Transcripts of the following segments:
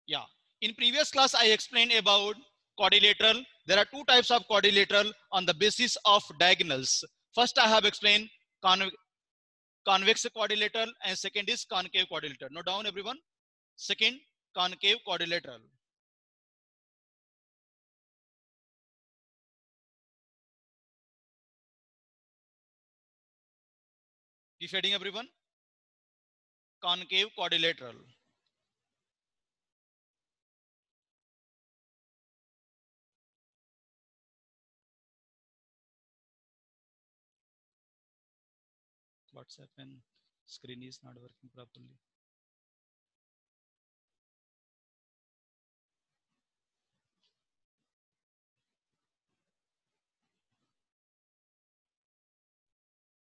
Yeah. In previous class, I explained about quadrilateral. There are two types of quadrilateral on the basis of diagonals. First, I have explained convex quadrilateral and second is concave quadrilateral. Note down everyone. Second, concave quadrilateral. Keep heading everyone. Concave quadrilateral. What's happened? Screen is not working properly.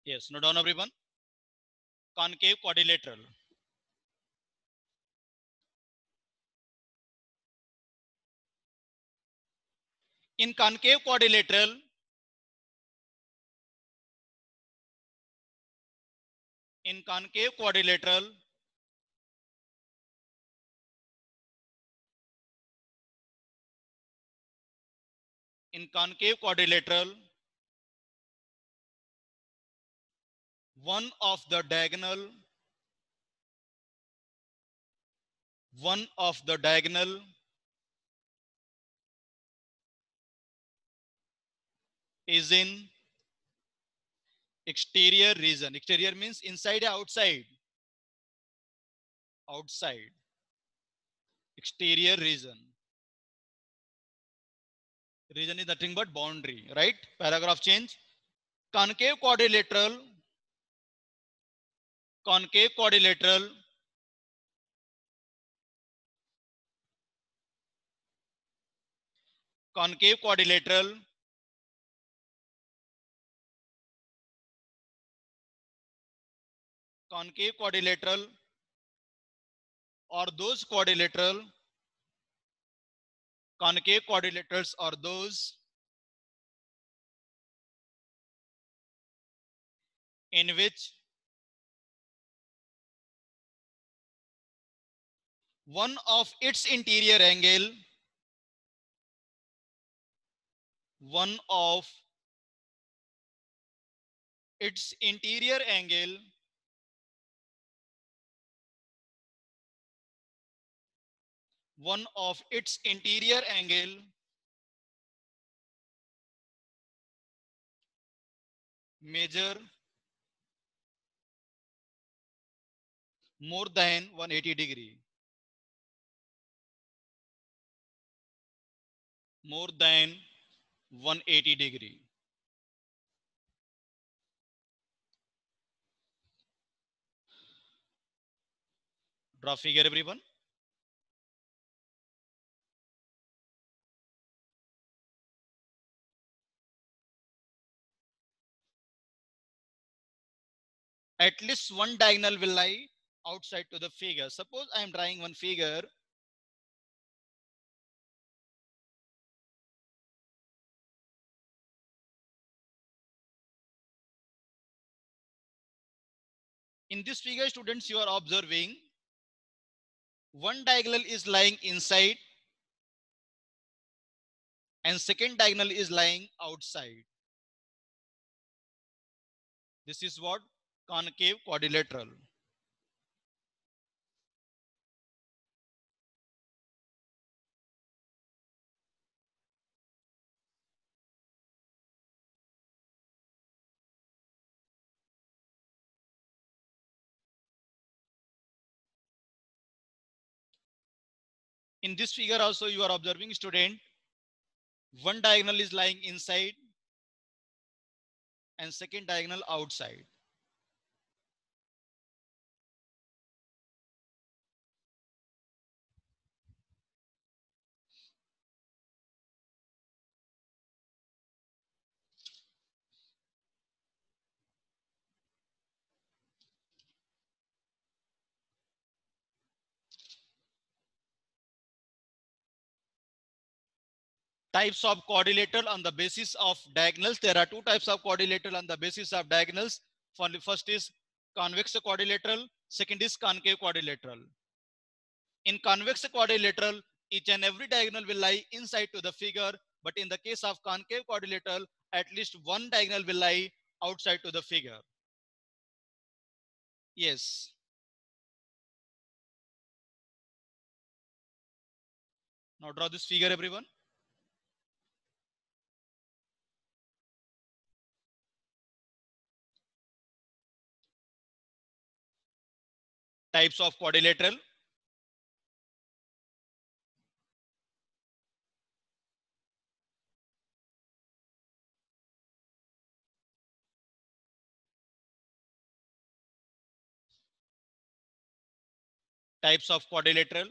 Yes, note down everyone. Concave quadrilateral. In concave quadrilateral, in concave quadrilateral, in concave quadrilateral, one of the diagonal, one of the diagonal is in exterior region. Exterior means inside or outside. Outside. Exterior region. Region is nothing but boundary, right? Paragraph change. Concave quadrilateral. Concave quadrilateral. Concave quadrilateral. Concave quadrilateral or those quadrilateral. Concave quadrilaterals are those in which one of its interior angle, one of its interior angle one of its interior angle measure more than 180 degree. More than 180 degree. Draw figure everyone. At least one diagonal will lie outside to the figure. Suppose I am drawing one figure. In this figure, students, you are observing one diagonal is lying inside and second diagonal is lying outside. This is what? Concave quadrilateral. In this figure also you are observing, student, one diagonal is lying inside and second diagonal outside. Types of quadrilateral on the basis of diagonals. There are two types of quadrilateral on the basis of diagonals. First is convex quadrilateral, second is concave quadrilateral. In convex quadrilateral, each and every diagonal will lie inside to the figure, but in the case of concave quadrilateral, at least one diagonal will lie outside to the figure. Yes. Now draw this figure, everyone. Types of quadrilateral. Types of quadrilateral.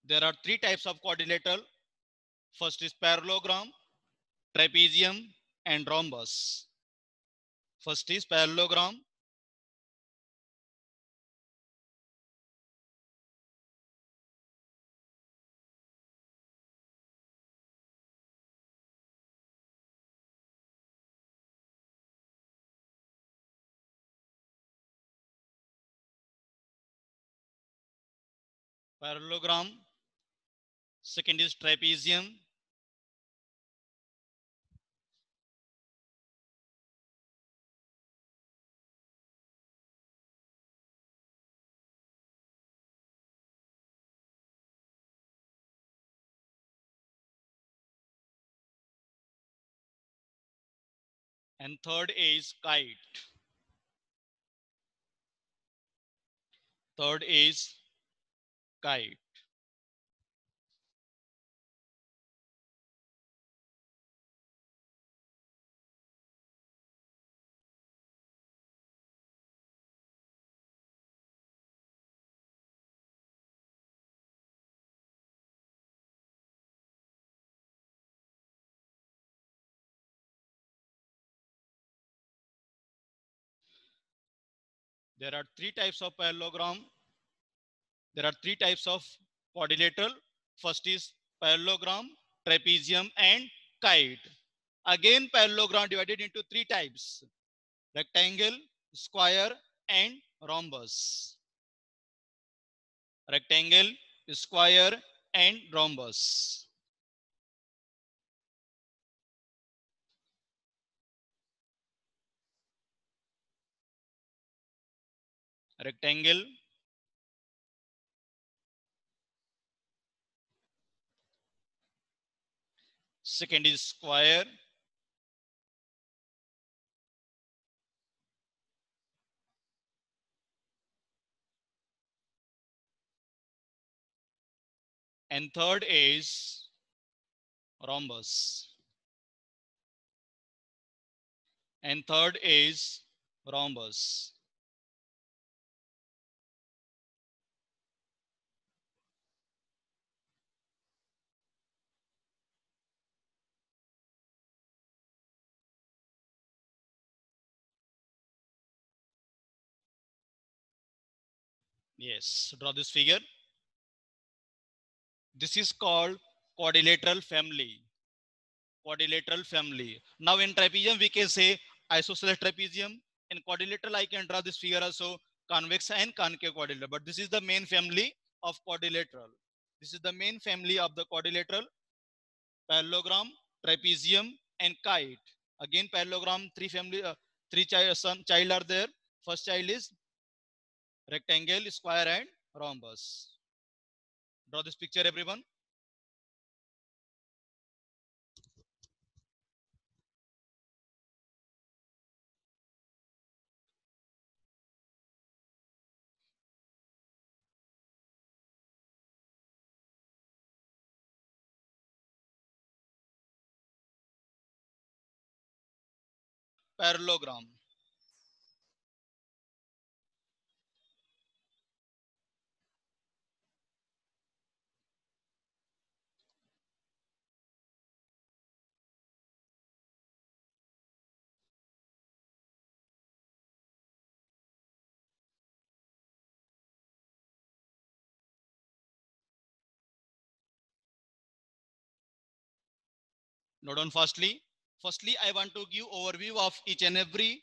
There are three types of quadrilateral. First is parallelogram, trapezium, and rhombus. First is parallelogram. Parallelogram. Second is trapezium. And third is kite. Third is kite. There are three types of parallelogram. There are three types of quadrilateral. First is parallelogram, trapezium, and kite. Again, parallelogram divided into three types: rectangle, square, and rhombus. Rectangle, square, and rhombus. Rectangle, second is square, and third is rhombus. And third is rhombus. Yes, draw this figure. This is called quadrilateral family. Quadrilateral family. Now in trapezium, we can say isosceles trapezium. In quadrilateral, I can draw this figure also convex and concave quadrilateral. But this is the main family of quadrilateral. This is the main family of the quadrilateral: parallelogram, trapezium, and kite. Again, parallelogram, three child are there. First child is rectangle, square, and rhombus. Draw this picture, everyone. Parallelogram. Note down firstly I want to give overview of each and every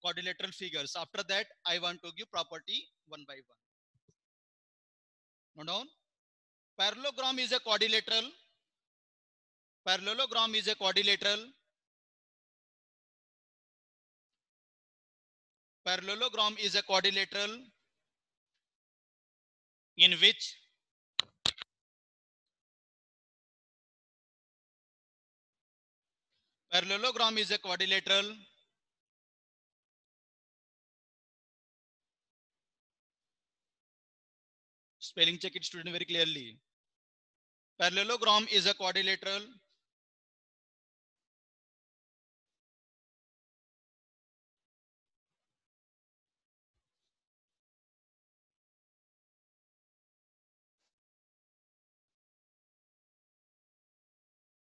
quadrilateral figures. After that I want to give property one by one. Note down, parallelogram is a quadrilateral. Parallelogram is a quadrilateral. Parallelogram is a quadrilateral in which parallelogram is a quadrilateral spelling check it student very clearly. Parallelogram is a quadrilateral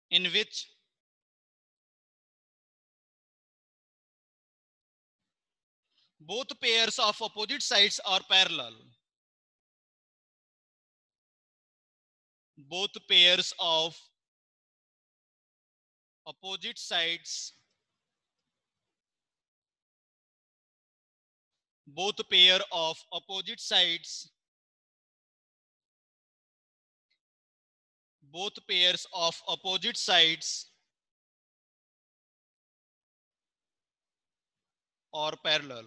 in which both pairs of opposite sides are parallel. Both pairs of opposite sides, both pair of opposite sides, both pairs of opposite sides are parallel.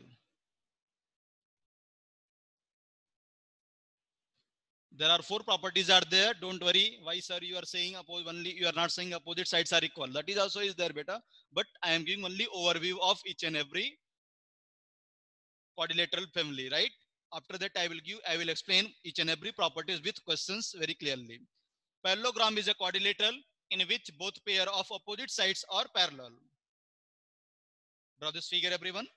There are four properties are there. Don't worry. Why, sir, you are saying only, you are not saying opposite sides are equal. That is also is there, beta. But I am giving only overview of each and every quadrilateral family, right? After that, I will explain each and every properties with questions very clearly. Parallelogram is a quadrilateral in which both pair of opposite sides are parallel. Draw this figure, everyone.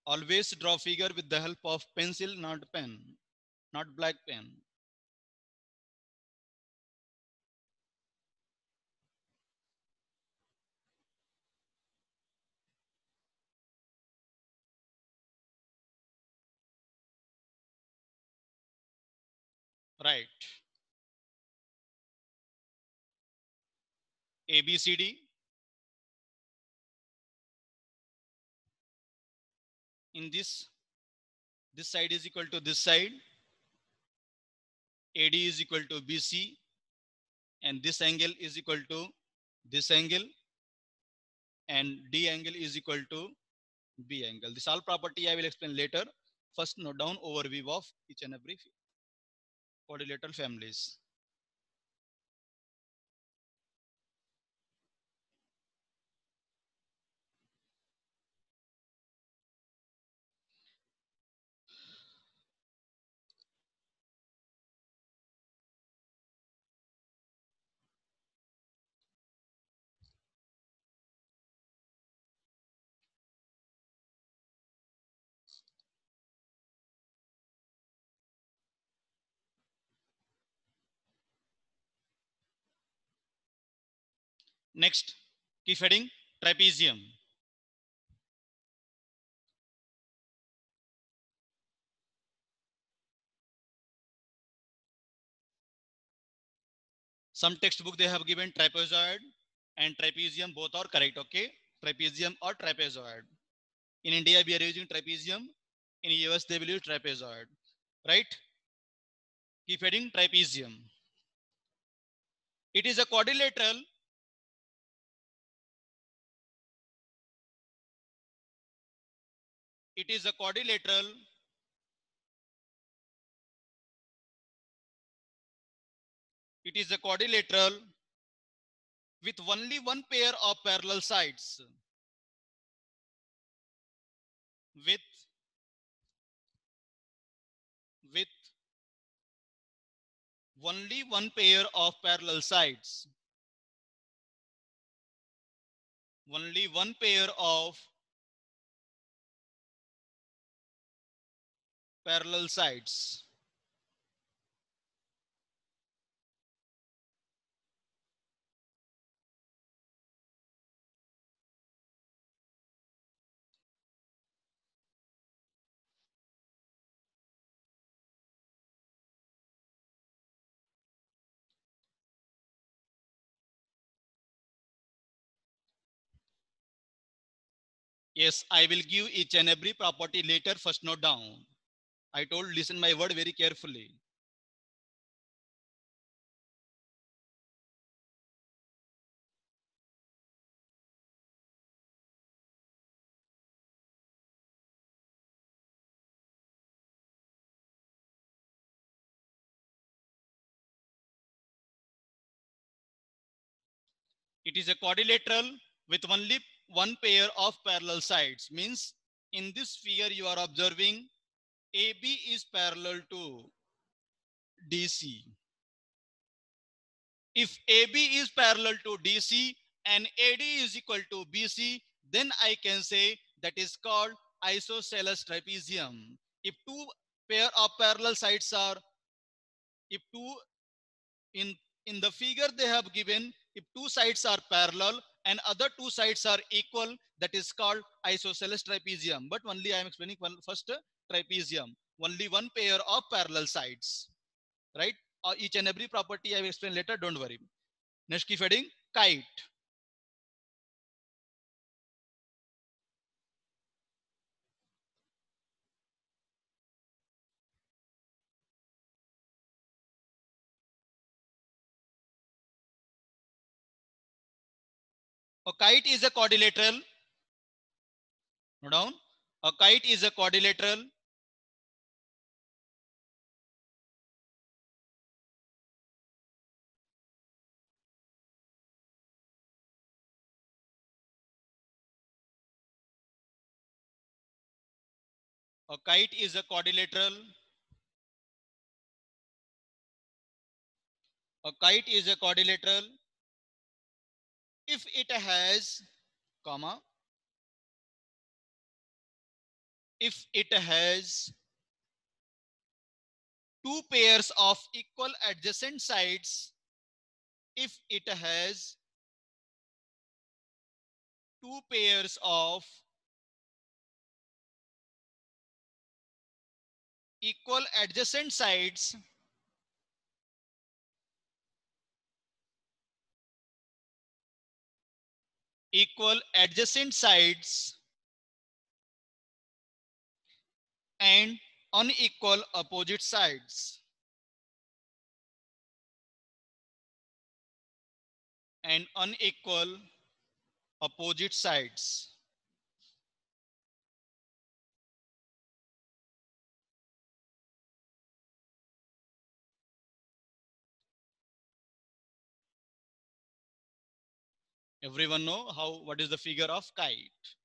Always draw figure with the help of pencil, not pen, not black pen. Right. ABCD. In this side is equal to this side. AD is equal to BC. And this angle is equal to this angle. And D angle is equal to B angle. This all property I will explain later. First, note down overview of each and every quadrilateral families. Next, keep heading trapezium. Some textbook they have given trapezoid and trapezium, both are correct. Okay, trapezium or trapezoid. In India we are using trapezium. In US they will use trapezoid. Right? Keep heading trapezium. It is a quadrilateral. It is a quadrilateral It is a quadrilateral with only one pair of parallel sides. With only one pair of parallel sides. Only one pair of parallel sides. Yes, I will give each and every property later. First note down. I told listen my word very carefully. It is a quadrilateral with only one pair of parallel sides. Means in this figure you are observing AB is parallel to DC. If AB is parallel to DC and AD is equal to BC, then I can say that is called isosceles trapezium. If two pair of parallel sides are, if two in in the figure they have given, if two sides are parallel and other two sides are equal, that is called isosceles trapezium. But only I am explaining one first trapezium, only one pair of parallel sides, right? Each and every property I will explain later, don't worry. Next keep heading, kite. A kite is a quadrilateral. Note down. A kite is a quadrilateral. A kite is a quadrilateral. A kite is a quadrilateral if it has, comma, if it has two pairs of equal adjacent sides, if it has two pairs of equal adjacent sides, equal adjacent sides and unequal opposite sides, and unequal opposite sides. Everyone know how, what is the figure of kite?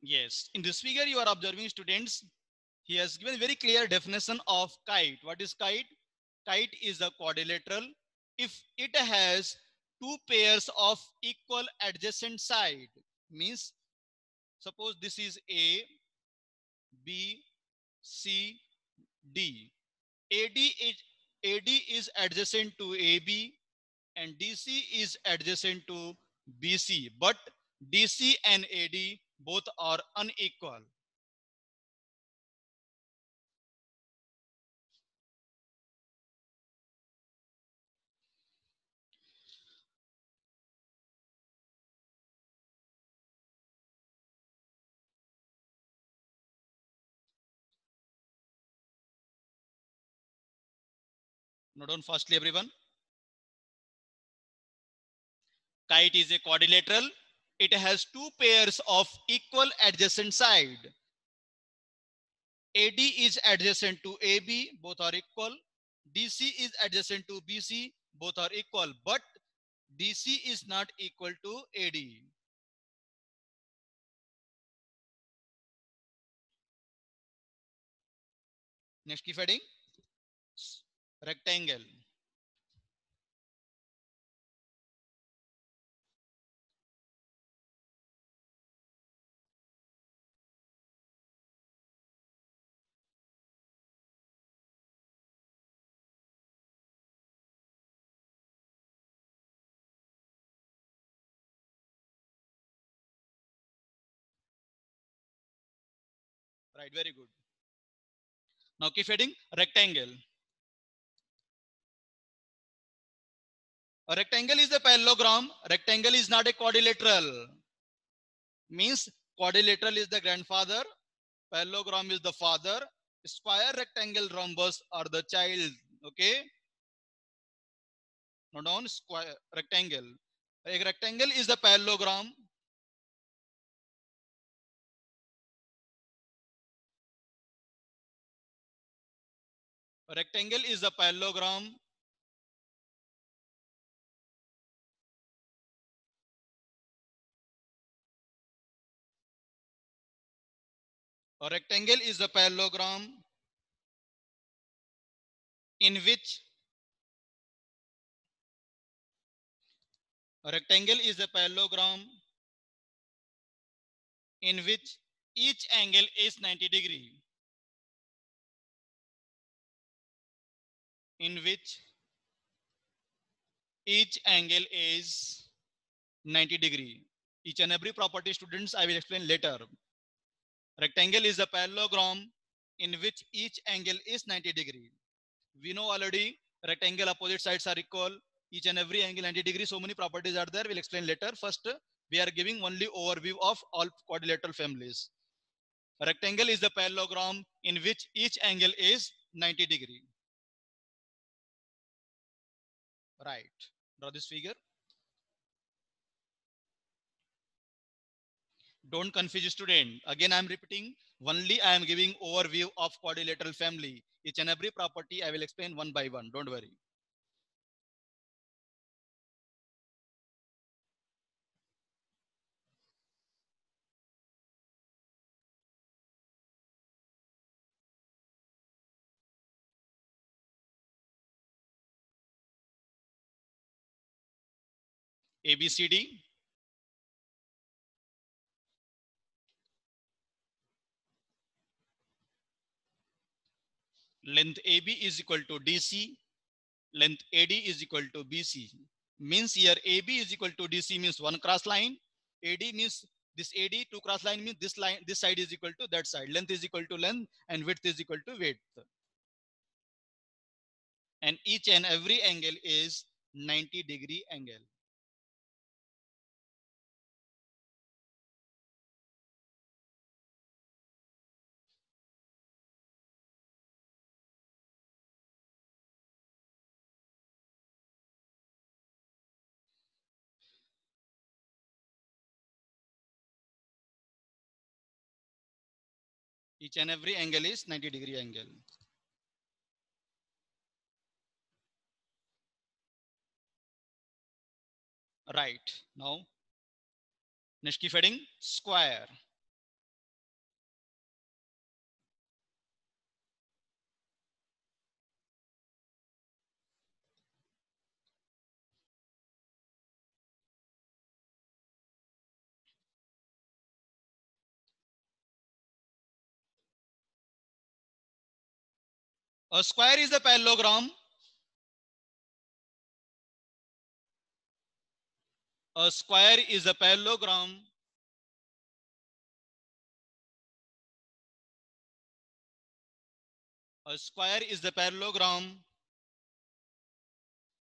Yes, in this figure you are observing students, he has given very clear definition of kite. What is kite? Kite is a quadrilateral if it has two pairs of equal adjacent side. Means suppose this is A, B, C, D. AD is adjacent to AB and DC is adjacent to BC, but DC and AD both are unequal. Note down firstly, everyone. Kite is a quadrilateral. It has two pairs of equal adjacent side. AD is adjacent to AB, both are equal. DC is adjacent to BC, both are equal. But DC is not equal to AD. Next key heading, rectangle. Right, very good. Now keep heading, rectangle. A rectangle is a parallelogram. Rectangle is not a quadrilateral. Means quadrilateral is the grandfather, parallelogram is the father, square, rectangle, rhombus are the child. Okay. Now down, square, rectangle. A rectangle is the parallelogram. A rectangle is a parallelogram. A rectangle is a parallelogram in which a rectangle is a parallelogram in which each angle is 90 degree. In which each angle is 90 degree. Each and every property, students, I will explain later. Rectangle is a parallelogram in which each angle is 90 degree. We know already rectangle opposite sides are equal. Each and every angle 90 degree. So many properties are there. We'll explain later. First, we are giving only overview of all quadrilateral families. A rectangle is the parallelogram in which each angle is 90 degree. Right. Draw this figure. Don't confuse student. Again, I am repeating. Only I am giving overview of quadrilateral family. Each and every property I will explain one by one. Don't worry. ABCD. Length AB is equal to DC. Length AD is equal to BC. Means here AB is equal to DC means one cross line. AD means this AD, two cross line means this line, this side is equal to that side. Length is equal to length and width is equal to width. And each and every angle is 90-degree angle. Each and every angle is 90-degree angle. Right. Now, next key heading, square. A square is a parallelogram. A square is a parallelogram a square is the parallelogram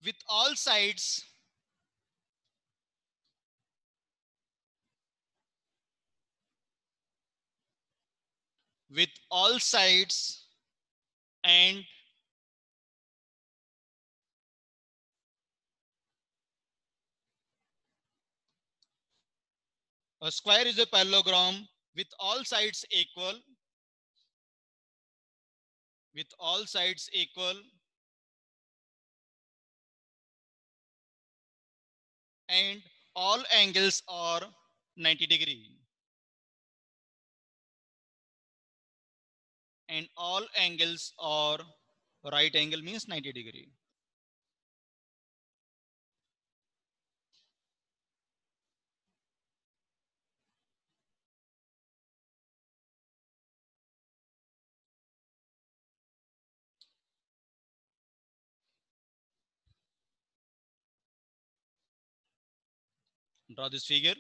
with all sides with all sides and a square is a parallelogram with all sides equal with all sides equal and all angles are 90 degree. And all angles are right angle means 90 degree. Draw this figure.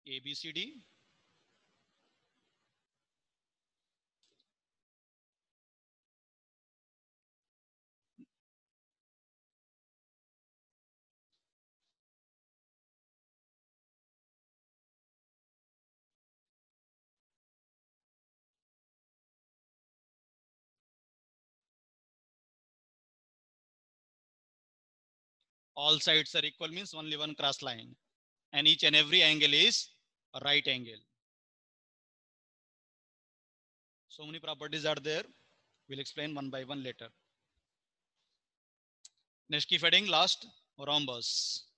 ABCD. All sides are equal means only one cross line. And each and every angle is a right angle. So many properties are there. We'll explain one by one later. Next keep heading, last, rhombus.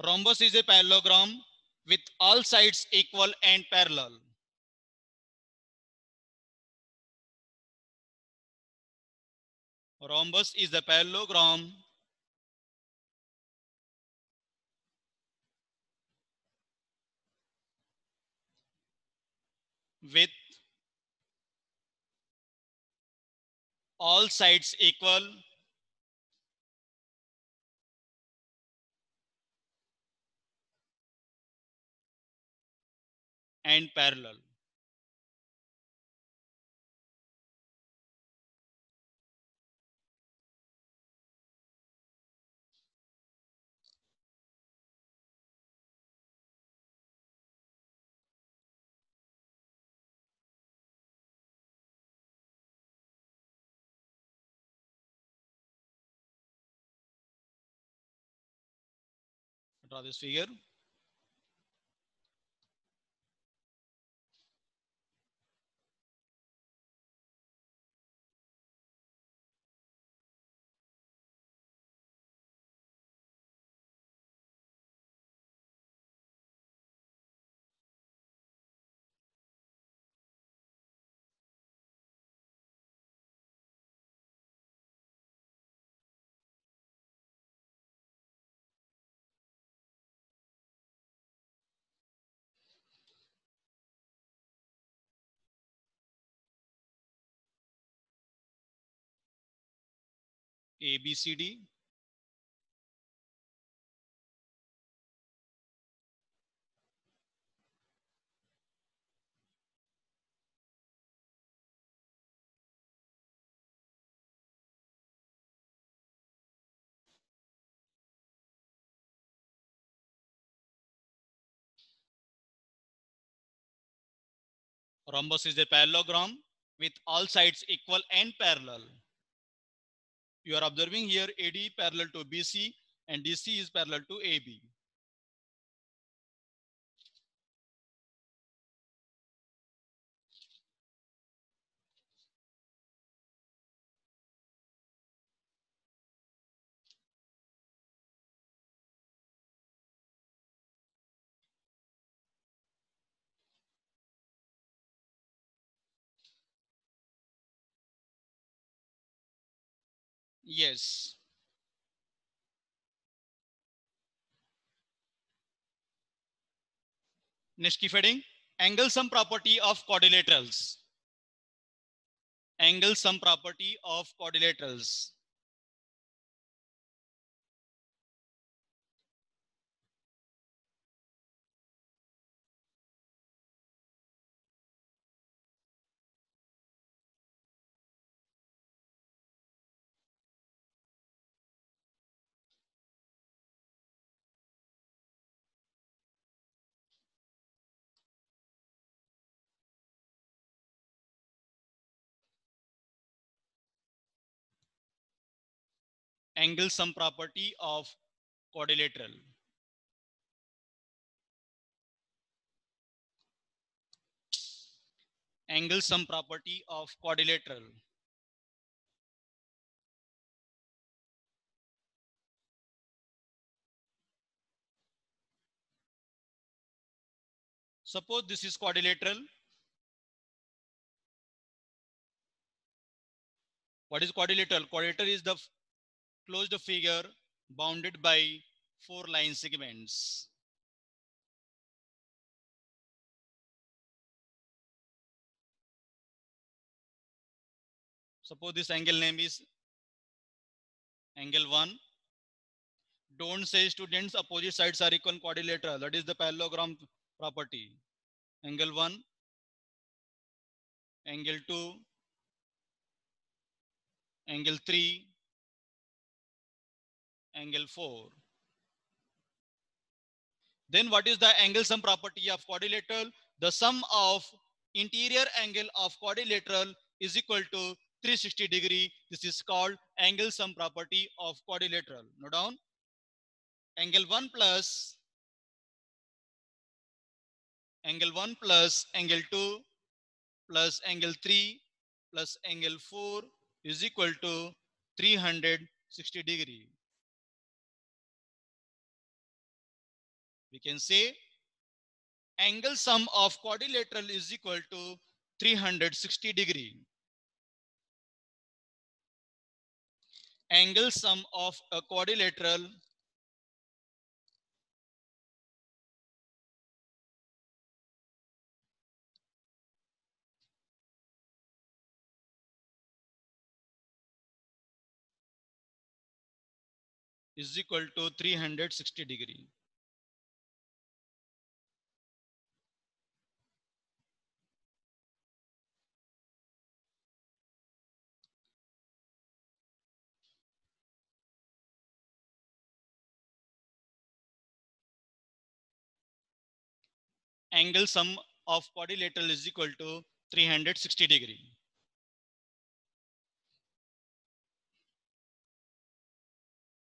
Rhombus is a parallelogram with all sides equal and parallel. Rhombus is the parallelogram with all sides equal and parallel. Draw this figure. ABCD. Rhombus is a parallelogram with all sides equal and parallel. You are observing here AD parallel to BC and DC is parallel to AB. Yes. Next key heading, angle sum property of quadrilaterals. Angle sum property of quadrilaterals. Angle sum property of quadrilateral. Angle sum property of quadrilateral. Suppose this is quadrilateral. What is quadrilateral? Quadrilateral is the closed figure bounded by 4 line segments. Suppose this angle name is angle 1. Don't say students opposite sides are equal quadrilateral. That is the parallelogram property. Angle 1, angle 2, angle 3, angle 4. Then what is the angle sum property of quadrilateral? The sum of interior angle of quadrilateral is equal to 360 degree. This is called angle sum property of quadrilateral. Note down. Angle 1 plus angle 1 plus angle 2 plus angle 3 plus angle 4 is equal to 360 degree. We can say angle sum of quadrilateral is equal to 360 degree. Angle sum of a quadrilateral is equal to 360 degree. Angle sum of quadrilateral is equal to 360 degree.